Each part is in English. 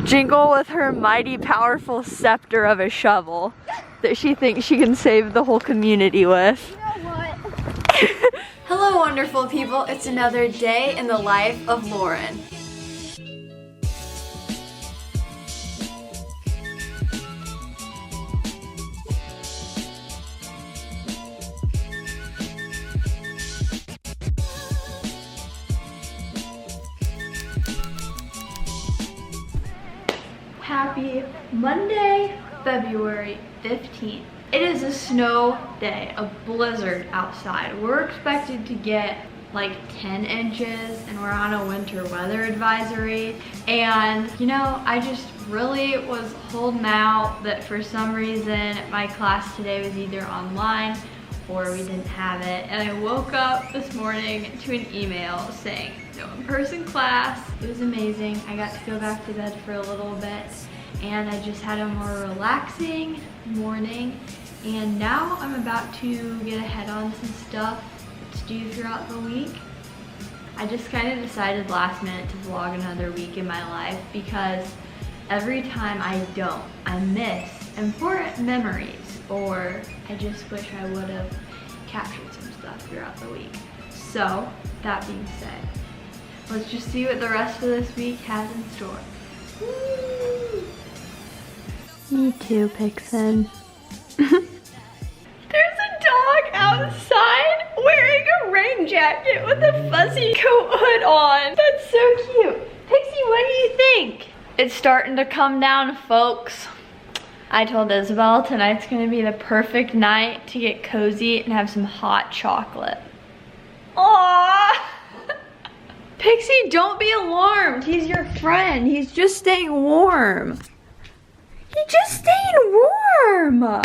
Jingle with her mighty powerful scepter of a shovel that she thinks she can save the whole community with. You know what? Hello wonderful people, it's another day in the life of Lauren. Happy Monday, February 15th. It is a snow day, a blizzard outside. We're expected to get like 10 inches and we're on a winter weather advisory. And you know, I just really was holding out that for some reason my class today was either online or we didn't have it. And I woke up this morning to an email saying no in-person class. It was amazing. I got to go back to bed for a little bit and I just had a more relaxing morning. And now I'm about to get ahead on some stuff to do throughout the week. I just kind of decided last minute to vlog another week in my life because every time I don't, I miss important memories, or I just wish I would have captured some stuff throughout the week. So, that being said, let's just see what the rest of this week has in store. Woo! Me too, Pixin. There's a dog outside wearing a rain jacket with a fuzzy coat hood on. That's so cute. Pixie, what do you think? It's starting to come down, folks. I told Isabel tonight's gonna be the perfect night to get cozy and have some hot chocolate. Aww! Pixie, don't be alarmed. He's your friend. He's just staying warm. He's just staying warm. A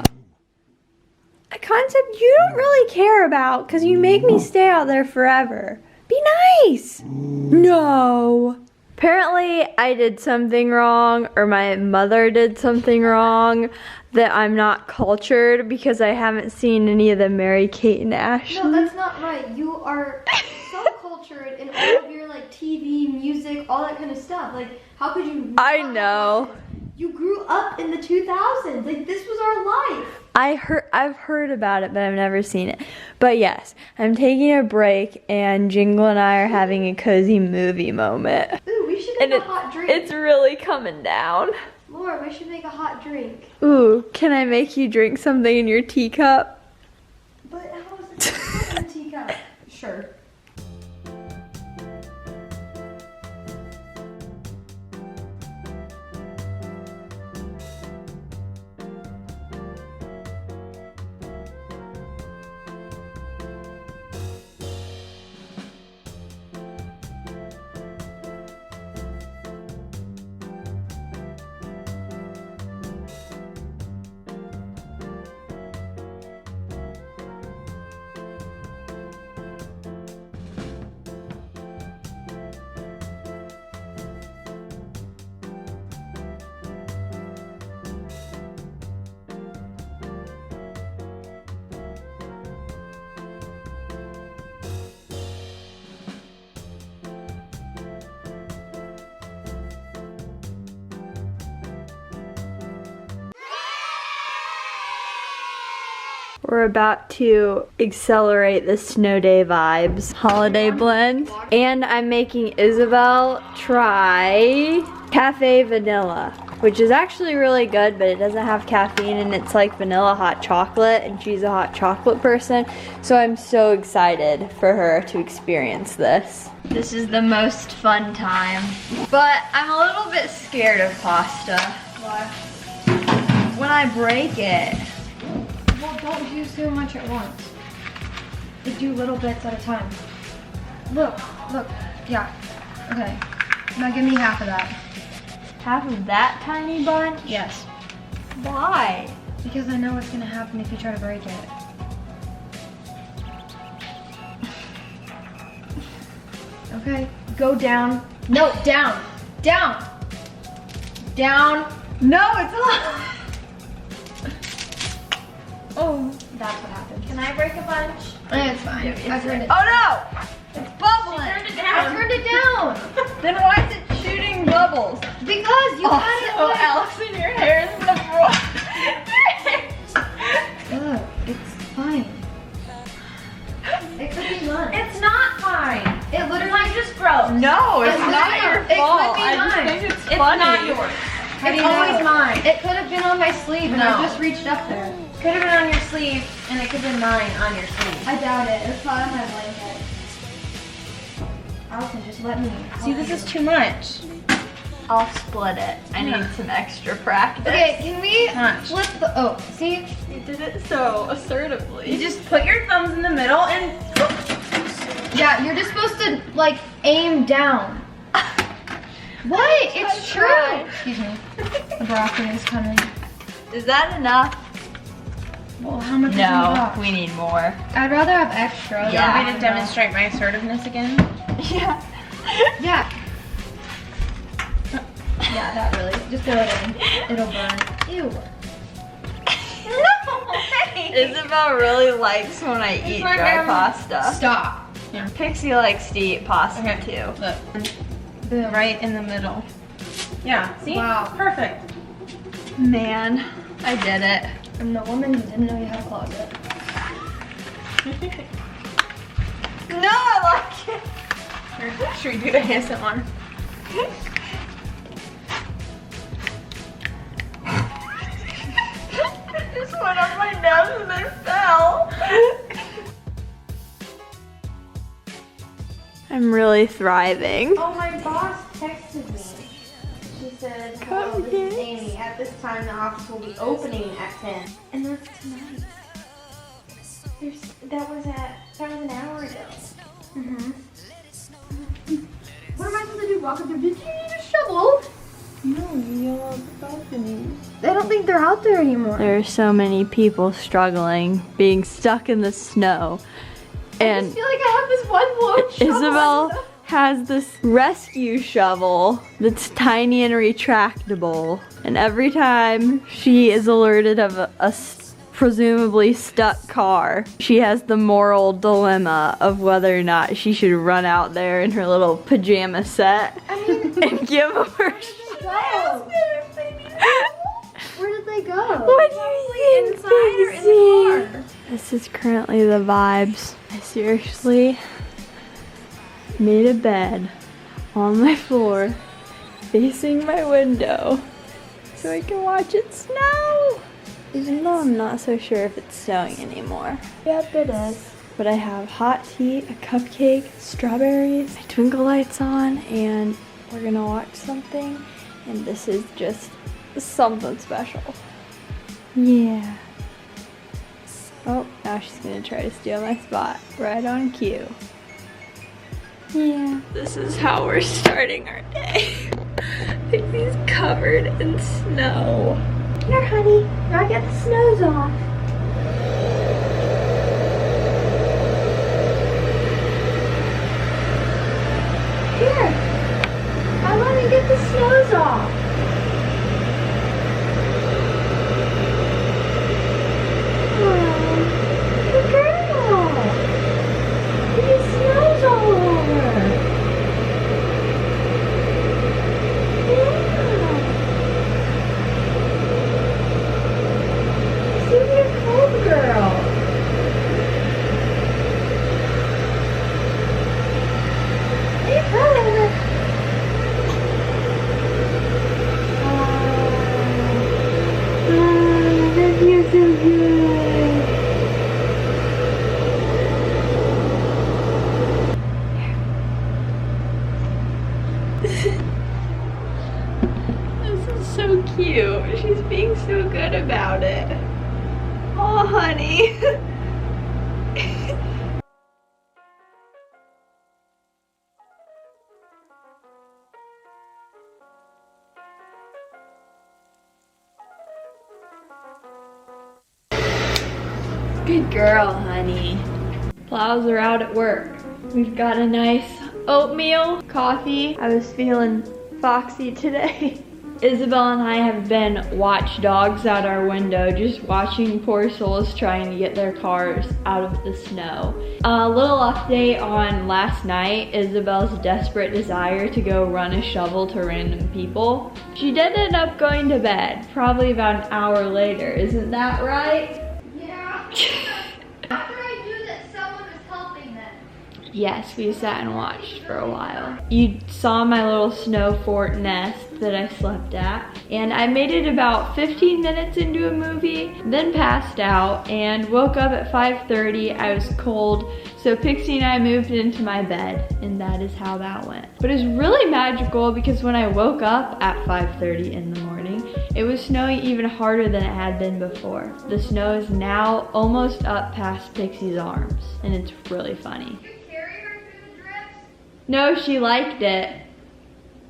concept you don't really care about because you make me stay out there forever. Be nice. No. Apparently I did something wrong, or my mother did something wrong, that I'm not cultured because I haven't seen any of the Mary-Kate and Ashley. No, that's not right. You are so cultured in all of your like TV, music, all that kind of stuff. Like, how could you? I know. You grew up in the 2000s. Like, this was our life. I've heard about it, but I've never seen it. But yes, I'm taking a break, and Jingle and I are having a cozy movie moment. Ooh, we should make a hot drink. It's really coming down. Laura, we should make a hot drink. Ooh, can I make you drink something in your teacup? But how is it in a teacup? Sure. We're about to accelerate the snow day vibes. Holiday blend. And I'm making Isabel try cafe vanilla, which is actually really good, but it doesn't have caffeine and it's like vanilla hot chocolate, and she's a hot chocolate person. So I'm so excited for her to experience this. This is the most fun time. But I'm a little bit scared of pasta. Why? When I break it. Well, don't do so much at once. Just do little bits at a time. Look, yeah. Okay. Now give me half of that. Half of that tiny bunch? Yes. Why? Because I know what's gonna happen if you try to break it. Okay, go down. No, down. Down. Down. No, it's not. Oh, that's what happened. Can I break a bunch? It's fine. I turned it. Oh no! It's bubbling! I turned it down. Then why is it shooting bubbles? bubbles? Because you had it like... Allison, your hair is in the floor. Look, it's fine. It could be mine. It's not fine. It literally Mine just broke. No, it's It could not be- your it could fault. be I just mine. think it's It's funny. not yours. How do It's you know? always mine. It could have been on my sleeve and No. I just reached up there. Could have been on your sleeve, and it could have been mine on your sleeve. I doubt it. It's probably on my blanket. Allison, just let me. See, this is too much. I'll split it. I need some extra practice. Okay, can we Much. flip the... Oh, see? You did it so assertively. You just put your thumbs in the middle and... Yeah, you're just supposed to, like, aim down. What? It's true. try. Excuse me. The broccoli is coming. Is that enough? Well, how much is in the No, box? we need more. I'd rather have extra. You Yeah. want me to demonstrate my assertiveness again? Yeah. Yeah. Yeah, that really. Just throw it in. It'll burn. Ew. No, hey. Isabel really likes when I eat like dry pasta. Stop. Pixie likes to eat pasta Okay. too. Look, Boom. right in the middle. Yeah, see? Wow. Perfect. Man, I did it. I'm the woman who didn't know you had a closet. No, I like it. Here, should we do ASMR? It just went up my nose and then fell. I'm really thriving. Oh, my boss texted me. She said, hello, Come this is here. Amy. At this time, the office will be opening at 10. And that's tonight. That was an hour ago. Mm-hmm. What am I supposed to do? Walk up there? Did you need a shovel? No, you're balcony. I don't think they're out there anymore. There are so many people struggling, being stuck in the snow. I And just feel like I have this one blown shovel. Isabel has this rescue shovel that's tiny and retractable. And every time she is alerted of a presumably stuck car, she has the moral dilemma of whether or not she should run out there in her little pajama set I mean, and give her go. Where did they go? What do you think, inside or in the Pixie? car? This is currently the vibes. I seriously made a bed on my floor facing my window so I can watch it snow. Even though I'm not so sure if it's snowing anymore. Yep, it is. But I have hot tea, a cupcake, strawberries, my twinkle lights on, and we're gonna watch something. And this is just something special. Yeah. Oh, now she's gonna try to steal my spot. Right on cue. Yeah. This is how we're starting our day. Pixie's covered in snow. Here, honey. Now get the snows off. Here. I want to get the snows off. Good girl. These snows all over. Yeah. See, you're a cold girl. Hey, brother. That feels so good. This is so cute. She's being so good about it. Oh, honey. Good girl, honey. Plows are out at work. We've got a nice oatmeal, coffee. I was feeling foxy today. Isabel and I have been watchdogs out our window, just watching poor souls trying to get their cars out of the snow. A little update on last night, Isabel's desperate desire to go run a shovel to random people. She did end up going to bed, probably about an hour later, isn't that right? Yeah. After I knew that someone was helping them. Yes, we sat and watched for a while. You saw my little snow fort nest that I slept at, and I made it about 15 minutes into a movie, then passed out and woke up at 5:30. I was cold, so Pixie and I moved into my bed, and that is how that went. But it was really magical because when I woke up at 5:30 in the morning, it was snowing even harder than it had been before. The snow is now almost up past Pixie's arms, and it's really funny. No, she liked it.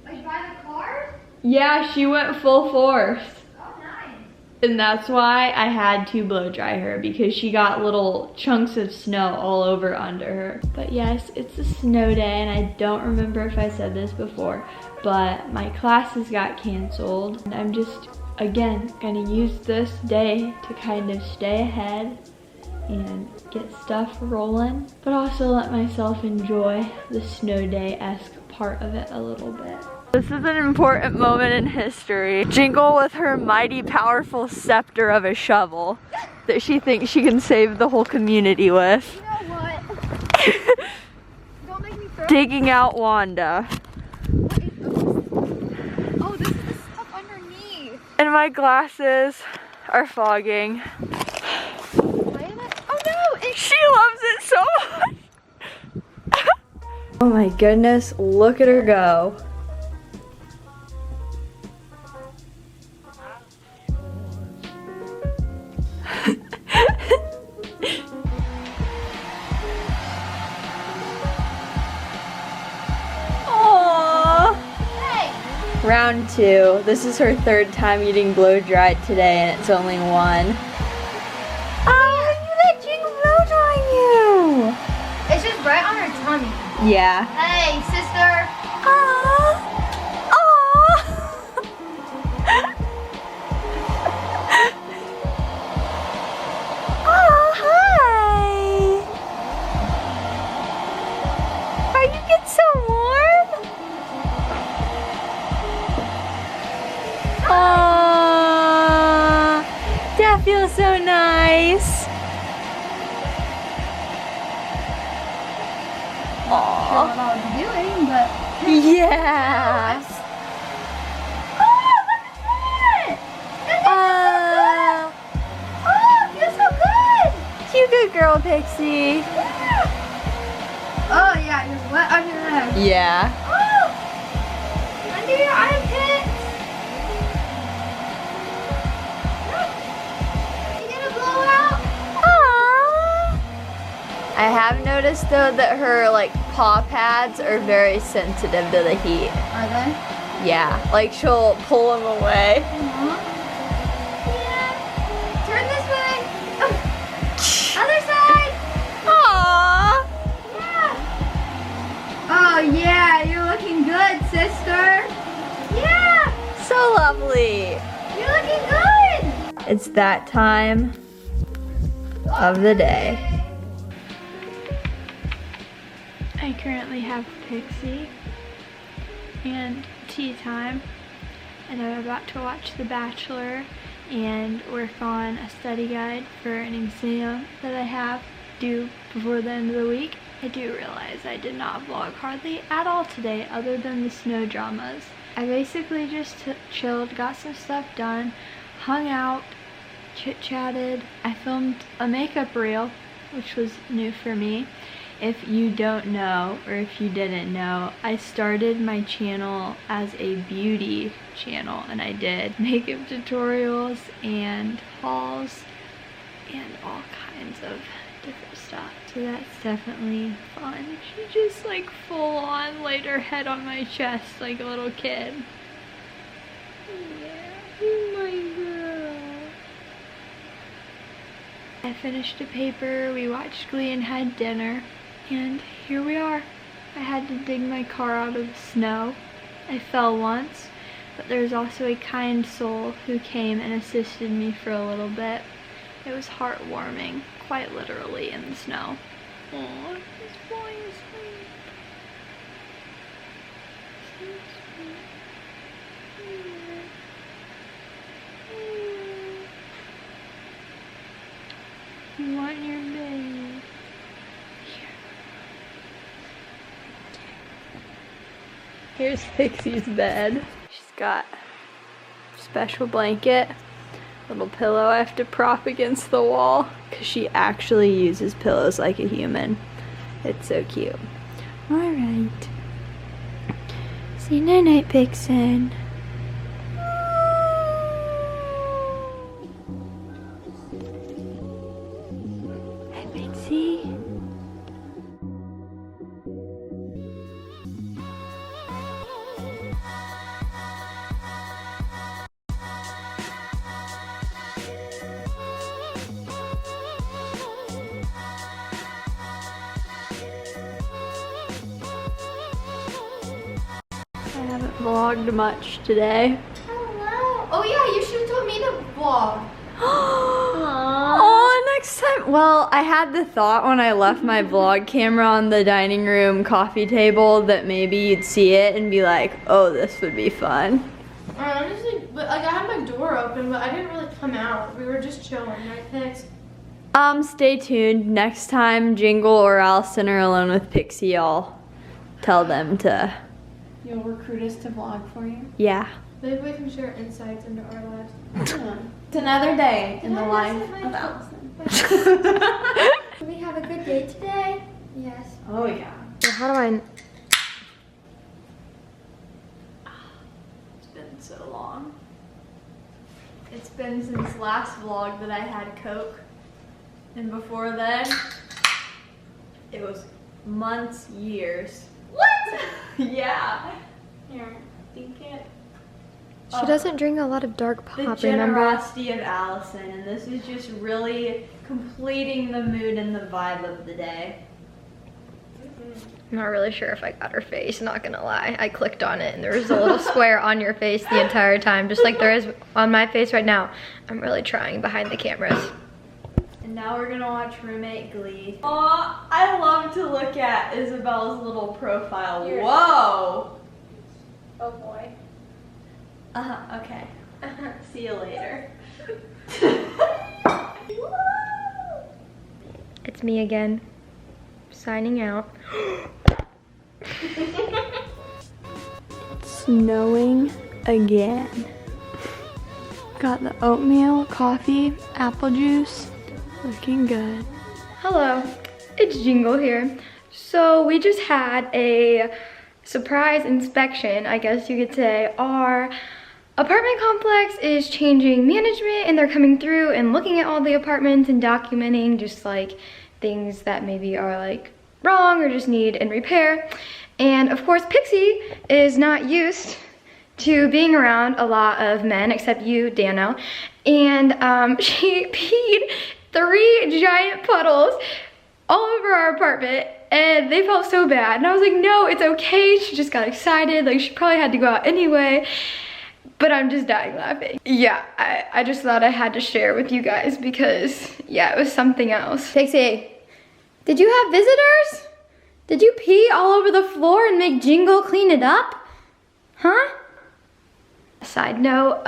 Like by the cars? Yeah, she went full force. Oh, nice. And that's why I had to blow dry her, because she got little chunks of snow all over under her. But yes, it's a snow day, and I don't remember if I said this before, but my classes got canceled. And I'm just, again, gonna use this day to kind of stay ahead and get stuff rolling, but also let myself enjoy the snow day-esque part of it a little bit. This is an important moment in history. Jingle with her mighty powerful scepter of a shovel that she thinks she can save the whole community with. You know what? Don't make me throw. Digging out Wanda. Oh, this is the stuff underneath. And my glasses are fogging. She loves it so much. Oh my goodness, look at her go. Aww. Hey. Round 2. This is her 3rd time getting blow dried today, and it's only 1. It's just right on her tummy. Yeah. Hey, sister. Aww. Aww. Oh, hi. Are you getting so warm? Aww. That feels so nice. Sure what I was doing, but yeah. oh, look at that! Oh, feels so good. You good girl, Pixie. Yeah. Oh yeah, you're wet under there. Yeah. Oh, under your armpits. You gonna blow out? I have noticed though that her like paw pads are very sensitive to the heat. Are they? Yeah, like she'll pull them away. Yeah. Turn this way. Other side. Aww. Yeah. Oh yeah, you're looking good, sister. Yeah. So lovely. You're looking good. It's that time of the day. I currently have Pixie and tea time, and I'm about to watch The Bachelor and work on a study guide for an exam that I have due before the end of the week. I do realize I did not vlog hardly at all today other than the snow dramas. I basically just chilled, got some stuff done, hung out, chit-chatted. I filmed a makeup reel, which was new for me. If you don't know, or if you didn't know, I started my channel as a beauty channel, and I did makeup tutorials and hauls and all kinds of different stuff. So that's definitely fun. She just like full on laid her head on my chest like a little kid. Yeah, you're my girl. I finished a paper, we watched Glee and had dinner. And here we are. I had to dig my car out of the snow. I fell once, but there's also a kind soul who came and assisted me for a little bit. It was heartwarming, quite literally, in the snow. Aw, he's falling asleep. So sweet. You want your baby? Here's Pixie's bed. She's got a special blanket, little pillow I have to prop against the wall because she actually uses pillows like a human. It's so cute. Alright. See you night, Pixin. Hi, Pixie. I haven't vlogged much today. Hello. Oh yeah, you should have told me to vlog. Oh, next time. Well, I had the thought when I left my vlog camera on the dining room coffee table that maybe you'd see it and be like, oh, this would be fun. Honestly, but like I had my door open, but I didn't really come out. We were just chilling, right, Pix? Stay tuned. Next time Jingle or Allison are alone with Pixie, I'll tell them to. You'll recruit us to vlog for you? Yeah. Maybe we can share insights into our lives. It's another day in the life of Allison. Did we have a good day today? Yes. Oh yeah. How do I? It's been so long. It's been since last vlog that I had Coke. And before then, it was months, years. What? Yeah. Here, think it. She doesn't drink a lot of dark pop, The remember? generosity of Allison, and this is just really completing the mood and the vibe of the day. I'm not really sure if I got her face, not gonna lie. I clicked on it and there was a little square on your face the entire time, just like there is on my face right now. I'm really trying behind the cameras. And now we're gonna watch Roommate Glee. Aw, I love to look at Isabel's little profile. Whoa! Oh boy. Okay. See you later. It's me again, signing out. Snowing again. Got the oatmeal, coffee, apple juice. Looking good. Hello, it's Jingle here. So we just had a surprise inspection, I guess you could say. Our apartment complex is changing management and they're coming through and looking at all the apartments and documenting just like things that maybe are like wrong or just need in repair. And of course Pixie is not used to being around a lot of men except you, Dano. And she peed 3 giant puddles all over our apartment and they felt so bad. And I was like, no, it's okay. She just got excited. Like she probably had to go out anyway. But I'm just dying laughing. Yeah, I just thought I had to share with you guys because, yeah, it was something else. Pixie, did you have visitors? Did you pee all over the floor and make Jingle clean it up? Huh? Side note,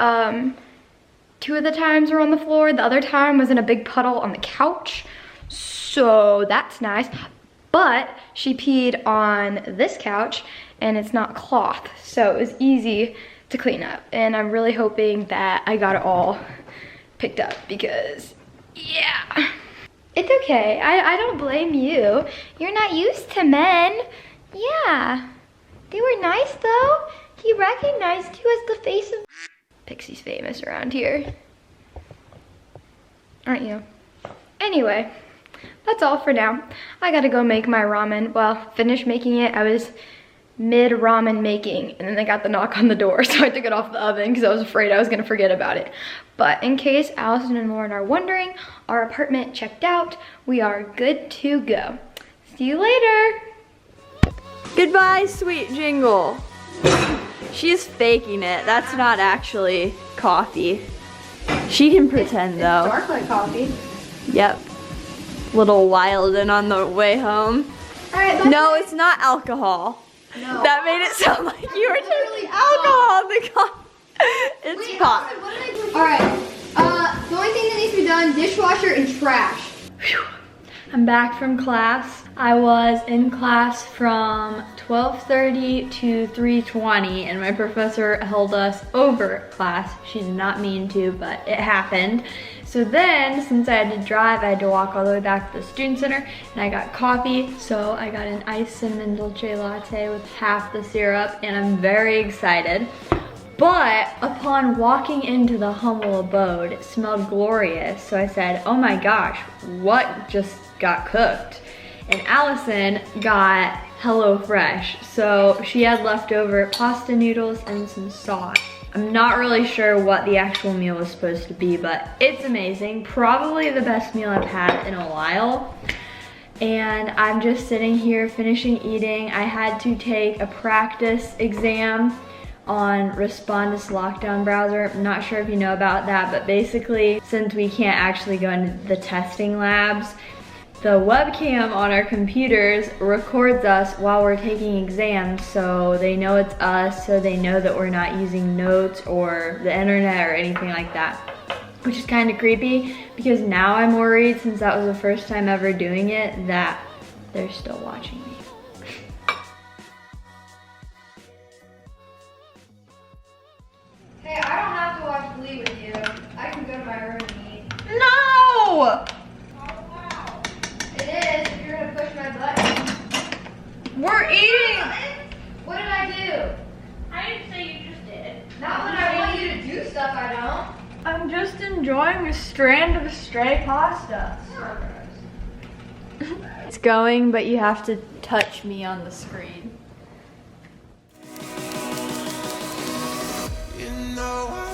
2 of the times were on the floor. The other time was in a big puddle on the couch. So that's nice. But she peed on this couch and it's not cloth. So it was easy to clean up. And I'm really hoping that I got it all picked up because, yeah. It's okay, I don't blame you. You're not used to men. Yeah, they were nice though. He recognized you as the face of... Pixie's famous around here. Aren't you? Anyway, that's all for now. I gotta go make my ramen. Well, finish making it. I was mid-ramen making and then I got the knock on the door, so I took it off the oven because I was afraid I was gonna forget about it. But in case Allison and Lauren are wondering, our apartment checked out. We are good to go. See you later. Goodbye, sweet Jingle. She's faking it. That's not actually coffee. She can pretend though. It's dark like coffee. Yep. Little wildin' on the way home. All right. No, it's not alcohol. No. That made it sound like you were Literally taking alcohol in the coffee. It's Wait, pot. Allison, what did I do? All right. The only thing that needs to be done: dishwasher and trash. Phew. I'm back from class. I was in class from 12:30 to 3:20 and my professor held us over class. She did not mean to, but it happened. So then, since I had to drive, I had to walk all the way back to the student center and I got coffee. So I got an iced cinnamon dolce latte with half the syrup and I'm very excited. But upon walking into the humble abode, it smelled glorious. So I said, oh my gosh, what just got cooked? And Allison got HelloFresh. So she had leftover pasta noodles and some sauce. I'm not really sure what the actual meal was supposed to be, but it's amazing. Probably the best meal I've had in a while. And I'm just sitting here finishing eating. I had to take a practice exam on Respondus lockdown browser. I'm not sure if you know about that, but basically, since we can't actually go into the testing labs, the webcam on our computers records us while we're taking exams, so they know it's us, so they know that we're not using notes or the internet or anything like that, which is kind of creepy because now I'm worried, since that was the first time ever doing it, that they're still watching me. Hey, I don't have to watch Glee with you. I can go to my room and eat. No! It is, if you're gonna push my button. We're eating! What did I do? I didn't say you just did. Not when I want you to do stuff I don't. I'm just enjoying a strand of stray pasta. It's going, but you have to touch me on the screen. You know